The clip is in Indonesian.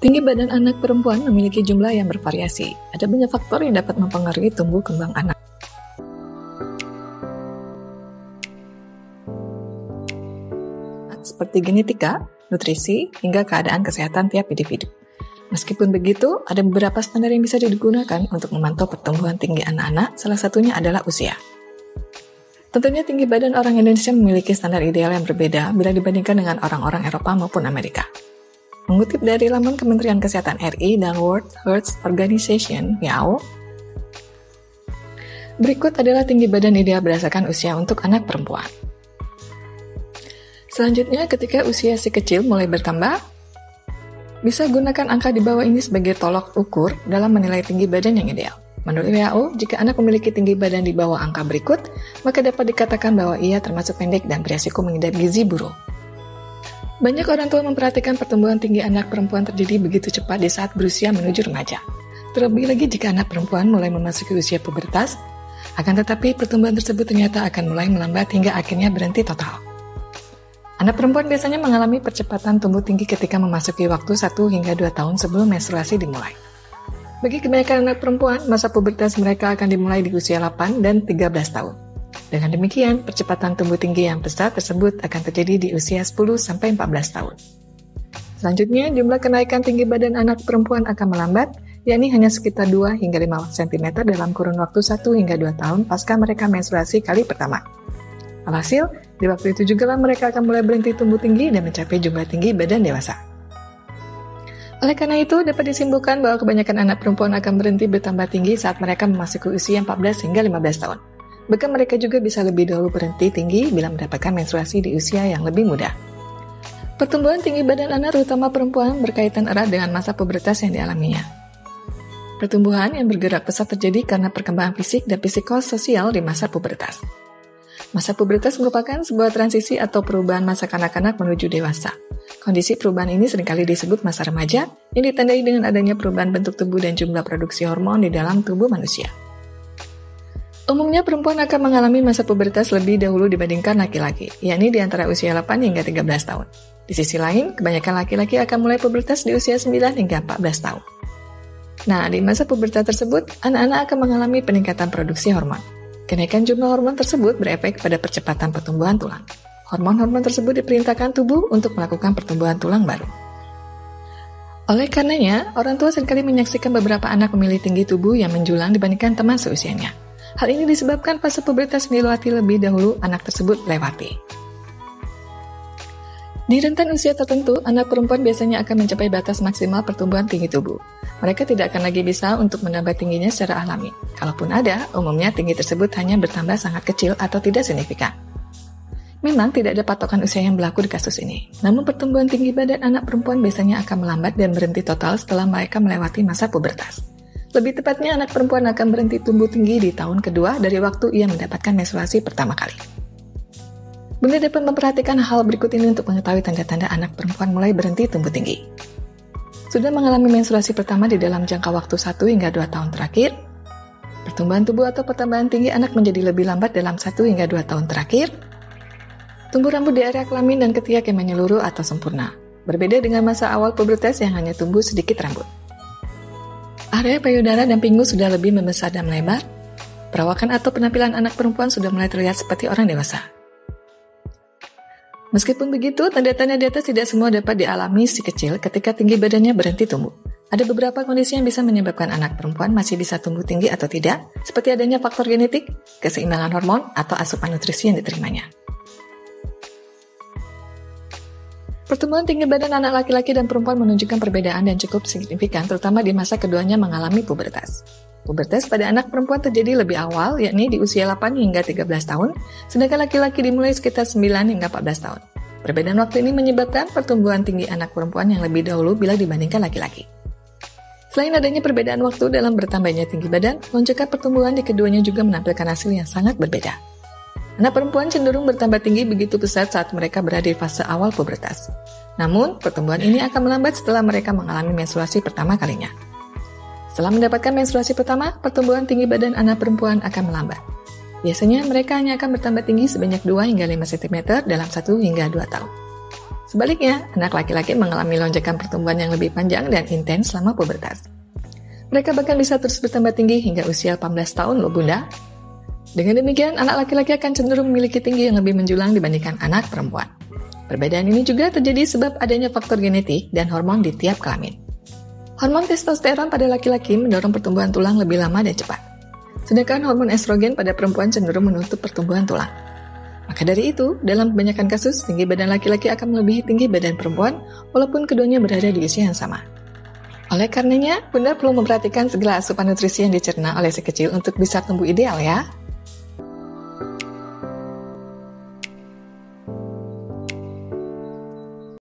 Tinggi badan anak perempuan memiliki jumlah yang bervariasi. Ada banyak faktor yang dapat mempengaruhi tumbuh kembang anak. Seperti genetika, nutrisi, hingga keadaan kesehatan tiap individu. Meskipun begitu, ada beberapa standar yang bisa digunakan untuk memantau pertumbuhan tinggi anak-anak, salah satunya adalah usia. Tentunya tinggi badan orang Indonesia memiliki standar ideal yang berbeda bila dibandingkan dengan orang-orang Eropa maupun Amerika. Mengutip dari laman Kementerian Kesehatan RI dan World Health Organization (WHO), berikut adalah tinggi badan ideal berdasarkan usia untuk anak perempuan. Selanjutnya, ketika usia si kecil mulai bertambah, bisa gunakan angka di bawah ini sebagai tolok ukur dalam menilai tinggi badan yang ideal. Menurut WHO, jika anak memiliki tinggi badan di bawah angka berikut, maka dapat dikatakan bahwa ia termasuk pendek dan beresiko mengidap gizi buruk. Banyak orang tua memperhatikan pertumbuhan tinggi anak perempuan terjadi begitu cepat di saat berusia menuju remaja. Terlebih lagi jika anak perempuan mulai memasuki usia pubertas, akan tetapi pertumbuhan tersebut ternyata akan mulai melambat hingga akhirnya berhenti total. Anak perempuan biasanya mengalami percepatan tumbuh tinggi ketika memasuki waktu 1 hingga 2 tahun sebelum menstruasi dimulai. Bagi kebanyakan anak perempuan, masa pubertas mereka akan dimulai di usia 8 dan 13 tahun. Dengan demikian, percepatan tumbuh tinggi yang besar tersebut akan terjadi di usia 10 sampai 14 tahun. Selanjutnya, jumlah kenaikan tinggi badan anak perempuan akan melambat, yakni hanya sekitar 2 hingga 5 cm dalam kurun waktu 1 hingga 2 tahun pasca mereka menstruasi kali pertama. Alhasil, di waktu itu juga mereka akan mulai berhenti tumbuh tinggi dan mencapai jumlah tinggi badan dewasa. Oleh karena itu, dapat disimpulkan bahwa kebanyakan anak perempuan akan berhenti bertambah tinggi saat mereka memasuki usia 14 hingga 15 tahun. Bahkan mereka juga bisa lebih dahulu berhenti tinggi bila mendapatkan menstruasi di usia yang lebih muda. Pertumbuhan tinggi badan anak terutama perempuan berkaitan erat dengan masa pubertas yang dialaminya. Pertumbuhan yang bergerak pesat terjadi karena perkembangan fisik dan psikososial di masa pubertas. Masa pubertas merupakan sebuah transisi atau perubahan masa kanak-kanak menuju dewasa. Kondisi perubahan ini seringkali disebut masa remaja, yang ditandai dengan adanya perubahan bentuk tubuh dan jumlah produksi hormon di dalam tubuh manusia. Umumnya perempuan akan mengalami masa pubertas lebih dahulu dibandingkan laki-laki, yakni di antara usia 8 hingga 13 tahun. Di sisi lain, kebanyakan laki-laki akan mulai pubertas di usia 9 hingga 14 tahun. Nah, di masa pubertas tersebut, anak-anak akan mengalami peningkatan produksi hormon. Kenaikan jumlah hormon tersebut berefek pada percepatan pertumbuhan tulang. Hormon-hormon tersebut diperintahkan tubuh untuk melakukan pertumbuhan tulang baru. Oleh karenanya, orang tua seringkali menyaksikan beberapa anak memiliki tinggi tubuh yang menjulang dibandingkan teman seusianya. Hal ini disebabkan fase pubertas yang dilewati lebih dahulu anak tersebut lewati. Di rentan usia tertentu, anak perempuan biasanya akan mencapai batas maksimal pertumbuhan tinggi tubuh. Mereka tidak akan lagi bisa untuk menambah tingginya secara alami. Kalaupun ada, umumnya tinggi tersebut hanya bertambah sangat kecil atau tidak signifikan. Memang tidak ada patokan usia yang berlaku di kasus ini. Namun pertumbuhan tinggi badan anak perempuan biasanya akan melambat dan berhenti total setelah mereka melewati masa pubertas. Lebih tepatnya, anak perempuan akan berhenti tumbuh tinggi di tahun kedua dari waktu ia mendapatkan menstruasi pertama kali. Bunda dapat memperhatikan hal berikut ini untuk mengetahui tanda-tanda anak perempuan mulai berhenti tumbuh tinggi. Sudah mengalami menstruasi pertama di dalam jangka waktu 1 hingga 2 tahun terakhir. Pertumbuhan tubuh atau pertambahan tinggi anak menjadi lebih lambat dalam 1 hingga 2 tahun terakhir. Tumbuh rambut di area kelamin dan ketiak yang menyeluruh atau sempurna. Berbeda dengan masa awal pubertas yang hanya tumbuh sedikit rambut. Area payudara dan pinggul sudah lebih membesar dan melebar. Perawakan atau penampilan anak perempuan sudah mulai terlihat seperti orang dewasa. Meskipun begitu, tanda-tanda di atas tidak semua dapat dialami si kecil ketika tinggi badannya berhenti tumbuh. Ada beberapa kondisi yang bisa menyebabkan anak perempuan masih bisa tumbuh tinggi atau tidak, seperti adanya faktor genetik, keseimbangan hormon, atau asupan nutrisi yang diterimanya. Pertumbuhan tinggi badan anak laki-laki dan perempuan menunjukkan perbedaan dan cukup signifikan, terutama di masa keduanya mengalami pubertas. Pubertas pada anak perempuan terjadi lebih awal, yakni di usia 8 hingga 13 tahun, sedangkan laki-laki dimulai sekitar 9 hingga 14 tahun. Perbedaan waktu ini menyebabkan pertumbuhan tinggi anak perempuan yang lebih dahulu bila dibandingkan laki-laki. Selain adanya perbedaan waktu dalam bertambahnya tinggi badan, lonjakan pertumbuhan di keduanya juga menampilkan hasil yang sangat berbeda. Anak perempuan cenderung bertambah tinggi begitu pesat saat mereka berada di fase awal pubertas. Namun, pertumbuhan ini akan melambat setelah mereka mengalami menstruasi pertama kalinya. Setelah mendapatkan menstruasi pertama, pertumbuhan tinggi badan anak perempuan akan melambat. Biasanya mereka hanya akan bertambah tinggi sebanyak 2 hingga 5 cm dalam 1 hingga 2 tahun. Sebaliknya, anak laki-laki mengalami lonjakan pertumbuhan yang lebih panjang dan intens selama pubertas. Mereka bahkan bisa terus bertambah tinggi hingga usia 18 tahun loh bunda. Dengan demikian, anak laki-laki akan cenderung memiliki tinggi yang lebih menjulang dibandingkan anak perempuan. Perbedaan ini juga terjadi sebab adanya faktor genetik dan hormon di tiap kelamin. Hormon testosteron pada laki-laki mendorong pertumbuhan tulang lebih lama dan cepat. Sedangkan hormon estrogen pada perempuan cenderung menutup pertumbuhan tulang. Maka dari itu, dalam kebanyakan kasus, tinggi badan laki-laki akan melebihi tinggi badan perempuan walaupun keduanya berada di usia yang sama. Oleh karenanya, Bunda perlu memperhatikan segala asupan nutrisi yang dicerna oleh si kecil untuk bisa tumbuh ideal ya.